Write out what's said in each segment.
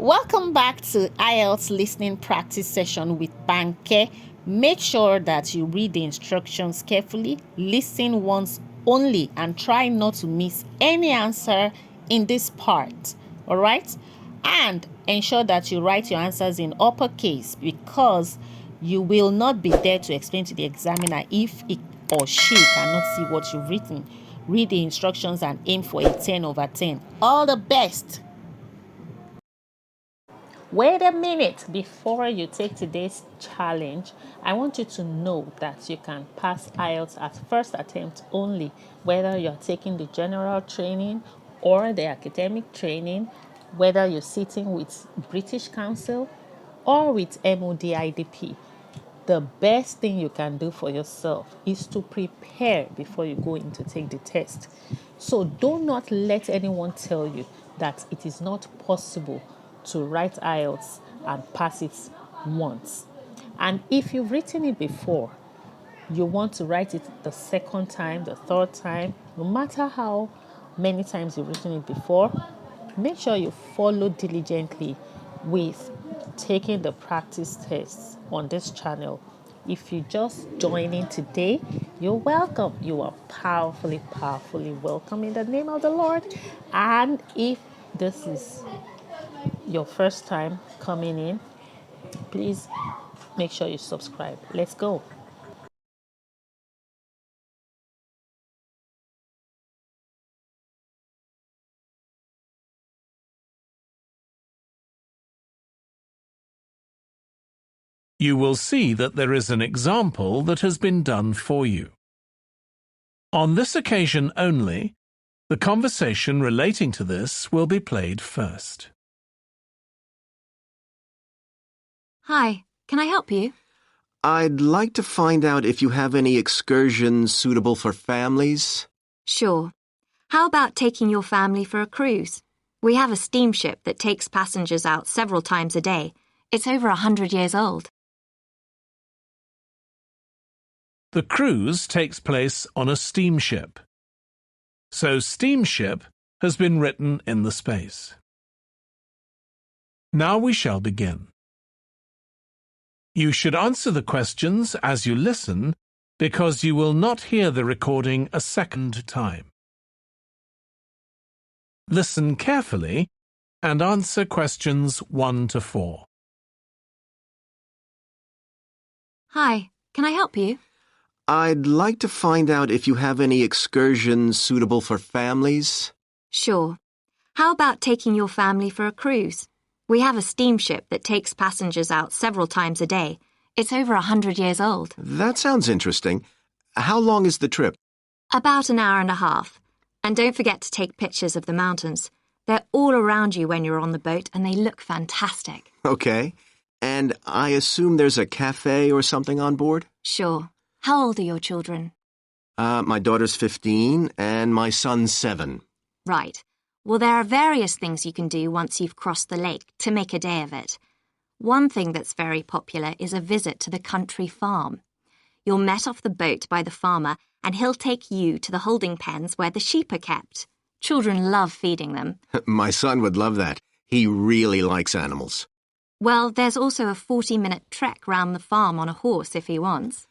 Welcome back to IELTS Listening Practice session with Banke. Make sure that you read the instructions carefully, listen once only, and try not to miss any answer in this part. Alright? And ensure that you write your answers in uppercase because you will not be there to explain to the examiner if he or she cannot see what you've written. Read the instructions and aim for a 10 over 10. All the best! Wait a minute before you take today's challenge. I want you to know that you can pass IELTS at first attempt only, whether you're taking the general training or the academic training, whether you're sitting with British Council or with MODIDP. The best thing you can do for yourself is to prepare before you go in to take the test. So do not let anyone tell you that it is not possible to write IELTS and pass it once. And if you've written it before, you want to write it the second time, the third time, no matter how many times you've written it before, make sure you follow diligently with taking the practice tests on this channel. If you just join in today, you're welcome. You are powerfully welcome in the name of the Lord. And if this is your first time coming in, please make sure you subscribe. Let's go. You will see that there is an example that has been done for you. On this occasion only, the conversation relating to this will be played first. Hi, can I help you? I'd like to find out if you have any excursions suitable for families. Sure. How about taking your family for a cruise? We have a steamship that takes passengers out several times a day. It's over 100 years old. The cruise takes place on a steamship. So steamship has been written in the space. Now we shall begin. You should answer the questions as you listen because you will not hear the recording a second time. Listen carefully and answer questions 1 to 4. Hi, can I help you? I'd like to find out if you have any excursions suitable for families. Sure. How about taking your family for a cruise? We have a steamship that takes passengers out several times a day. It's over 100 years old. That sounds interesting. How long is the trip? About an hour and a half. And don't forget to take pictures of the mountains. They're all around you when you're on the boat and they look fantastic. Okay. And I assume there's a cafe or something on board? Sure. How old are your children? My daughter's 15 and my son's 7. Right. Well, there are various things you can do once you've crossed the lake to make a day of it. One thing that's very popular is a visit to the country farm. You're met off the boat by the farmer and he'll take you to the holding pens where the sheep are kept. Children love feeding them. My son would love that. He really likes animals. Well, there's also a 40-minute trek round the farm on a horse if he wants.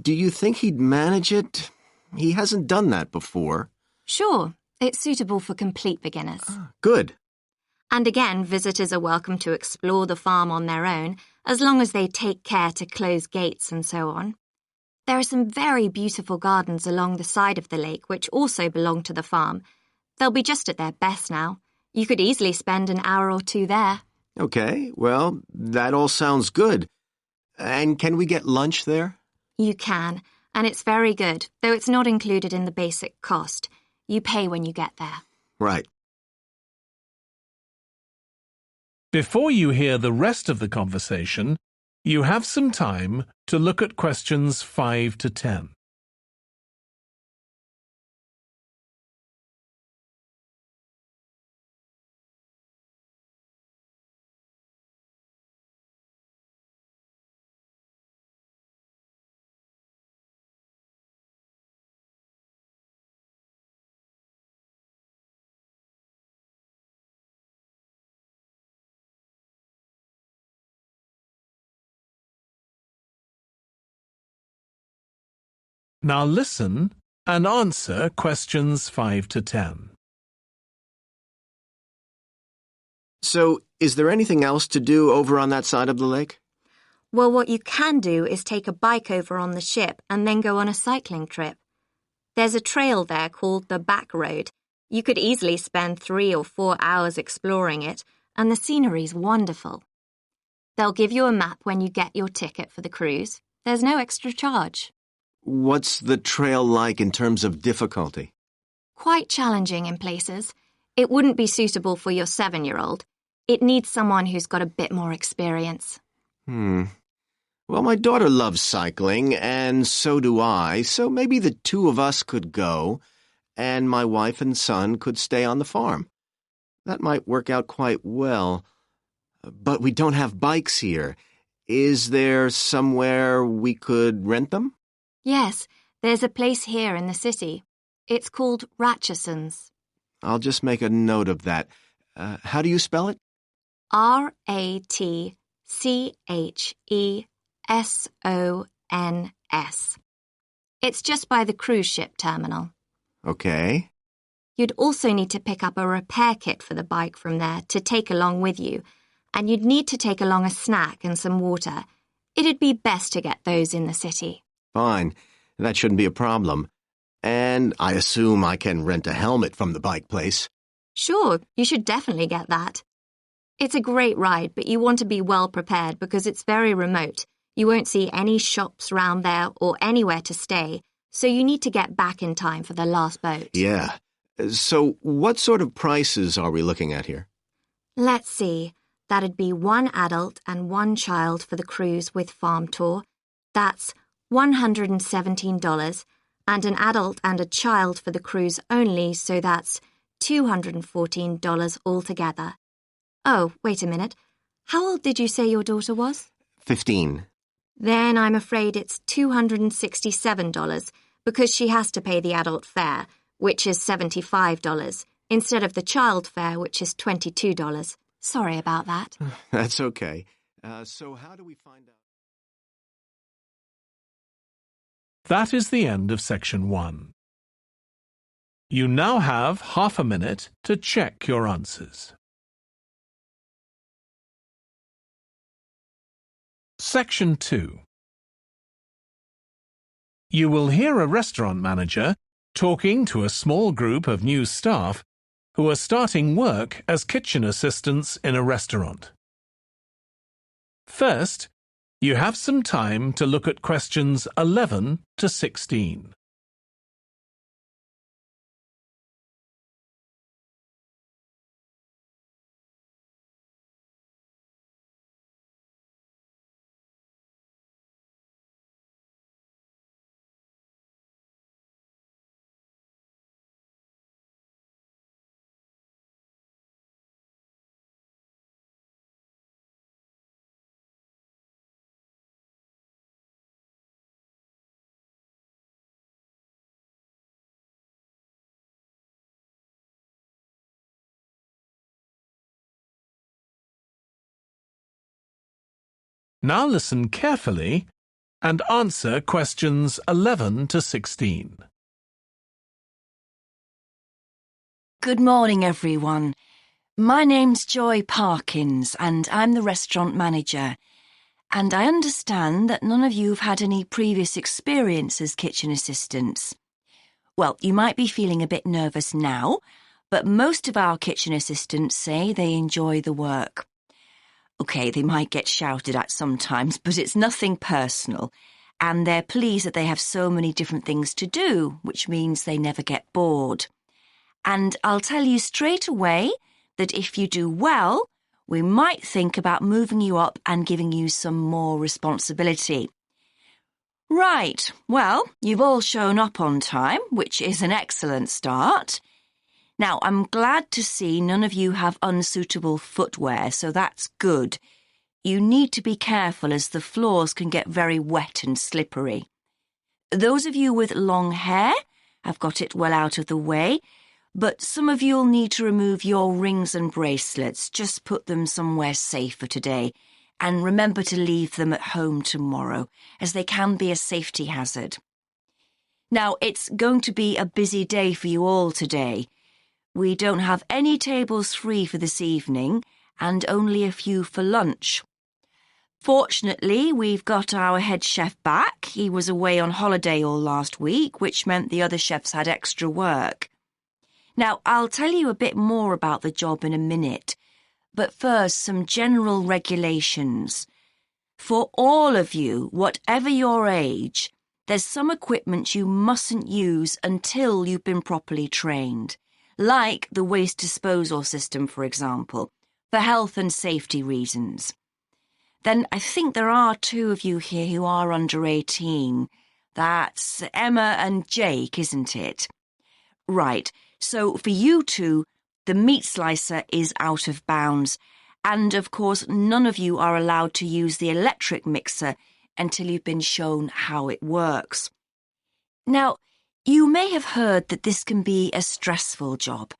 Do you think he'd manage it? He hasn't done that before. Sure. It's suitable for complete beginners. Good. And again, visitors are welcome to explore the farm on their own, as long as they take care to close gates and so on. There are some very beautiful gardens along the side of the lake which also belong to the farm. They'll be just at their best now. You could easily spend an hour or two there. Okay, well, that all sounds good. And can we get lunch there? You can, and it's very good, though it's not included in the basic cost. You pay when you get there. Right. Before you hear the rest of the conversation, you have some time to look at questions 5 to 10. Now listen and answer questions 5 to 10. So, is there anything else to do over on that side of the lake? Well, what you can do is take a bike over on the ship and then go on a cycling trip. There's a trail there called the Back Road. You could easily spend 3 or 4 hours exploring it, and the scenery's wonderful. They'll give you a map when you get your ticket for the cruise. There's no extra charge. What's the trail like in terms of difficulty? Quite challenging in places. It wouldn't be suitable for your 7-year-old. It needs someone who's got a bit more experience. Well, my daughter loves cycling, and so do I, so maybe the two of us could go, and my wife and son could stay on the farm. That might work out quite well. But we don't have bikes here. Is there somewhere we could rent them? Yes, there's a place here in the city. It's called Ratcheson's. I'll just make a note of that. How do you spell it? Ratchesons. It's just by the cruise ship terminal. Okay. You'd also need to pick up a repair kit for the bike from there to take along with you, and you'd need to take along a snack and some water. It'd be best to get those in the city. Fine. That shouldn't be a problem. And I assume I can rent a helmet from the bike place. Sure, you should definitely get that. It's a great ride, but you want to be well prepared because it's very remote. You won't see any shops round there or anywhere to stay, so you need to get back in time for the last boat. Yeah. So what sort of prices are we looking at here? Let's see. That'd be 1 adult and 1 child for the cruise with farm tour. That's $117, and an adult and a child for the cruise only, so that's $214 altogether. Oh, wait a minute. How old did you say your daughter was? 15. Then I'm afraid it's $267 because she has to pay the adult fare, which is $75, instead of the child fare, which is $22. Sorry about that. That's okay. So how do we find out? That is the end of section 1. You now have half a minute to check your answers. Section 2. You will hear a restaurant manager talking to a small group of new staff who are starting work as kitchen assistants in a restaurant. First, you have some time to look at questions 11 to 16. Now listen carefully and answer questions 11 to 16. Good morning, everyone. My name's Joy Parkins, and I'm the restaurant manager. And I understand that none of you have had any previous experience as kitchen assistants. Well, you might be feeling a bit nervous now, but most of our kitchen assistants say they enjoy the work. OK, they might get shouted at sometimes, but it's nothing personal. And they're pleased that they have so many different things to do, which means they never get bored. And I'll tell you straight away that if you do well, we might think about moving you up and giving you some more responsibility. Right, well, you've all shown up on time, which is an excellent start. Now, I'm glad to see none of you have unsuitable footwear, so that's good. You need to be careful as the floors can get very wet and slippery. Those of you with long hair have got it well out of the way, but some of you'll need to remove your rings and bracelets. Just put them somewhere safer today, and remember to leave them at home tomorrow, as they can be a safety hazard. Now, it's going to be a busy day for you all today. We don't have any tables free for this evening and only a few for lunch. Fortunately, we've got our head chef back. He was away on holiday all last week, which meant the other chefs had extra work. Now, I'll tell you a bit more about the job in a minute, but first, some general regulations. For all of you, whatever your age, there's some equipment you mustn't use until you've been properly trained, like the waste disposal system, for example, for health and safety reasons. Then I think there are 2 of you here who are under 18. That's Emma and Jake, isn't it? Right, so for you 2, the meat slicer is out of bounds, and of course none of you are allowed to use the electric mixer until you've been shown how it works. Now, you may have heard that this can be a stressful job,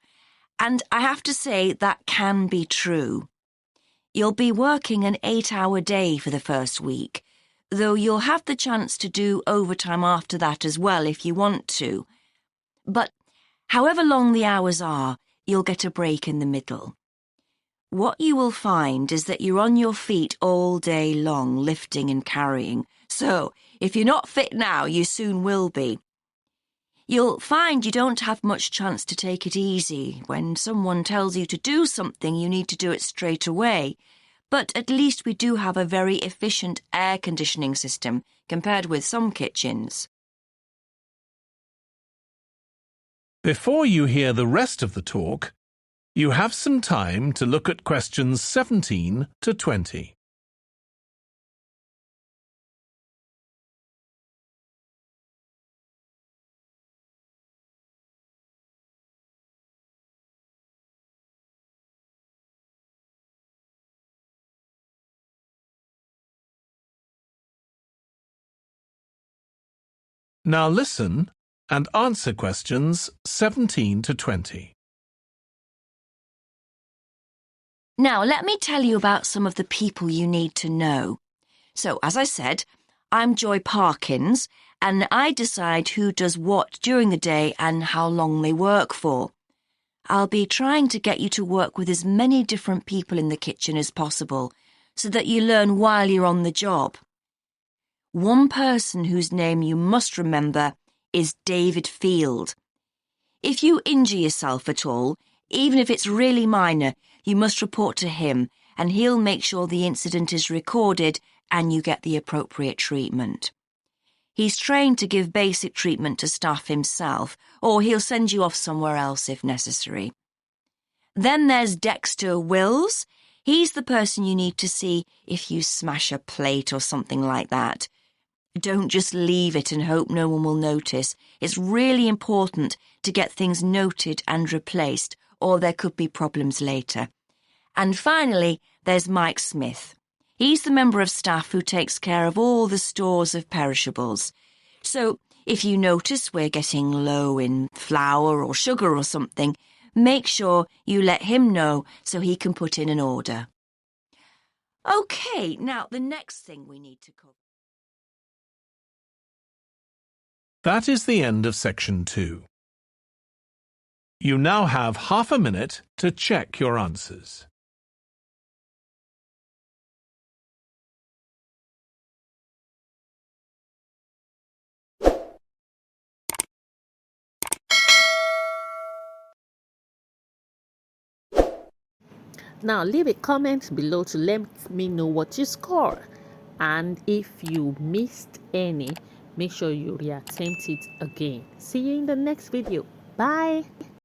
and I have to say that can be true. You'll be working an 8-hour day for the first week, though you'll have the chance to do overtime after that as well if you want to. But however long the hours are, you'll get a break in the middle. What you will find is that you're on your feet all day long, lifting and carrying. So, if you're not fit now, you soon will be. You'll find you don't have much chance to take it easy. When someone tells you to do something, you need to do it straight away. But at least we do have a very efficient air conditioning system compared with some kitchens. Before you hear the rest of the talk, you have some time to look at questions 17 to 20. Now listen and answer questions 17 to 20. Now, let me tell you about some of the people you need to know. So, as I said, I'm Joy Parkins, and I decide who does what during the day and how long they work for. I'll be trying to get you to work with as many different people in the kitchen as possible, so that you learn while you're on the job. One person whose name you must remember is David Field. If you injure yourself at all, even if it's really minor, you must report to him, and he'll make sure the incident is recorded and you get the appropriate treatment. He's trained to give basic treatment to staff himself, or he'll send you off somewhere else if necessary. Then there's Dexter Wills. He's the person you need to see if you smash a plate or something like that. Don't just leave it and hope no one will notice. It's really important to get things noted and replaced, or there could be problems later. And finally, there's Mike Smith. He's the member of staff who takes care of all the stores of perishables. So, if you notice we're getting low in flour or sugar or something, make sure you let him know so he can put in an order. OK, now the next thing we need to cover. That is the end of section 2. You now have half a minute to check your answers. Now leave a comment below to let me know what you score, and if you missed any, make sure you reattempt it again. See you in the next video. Bye.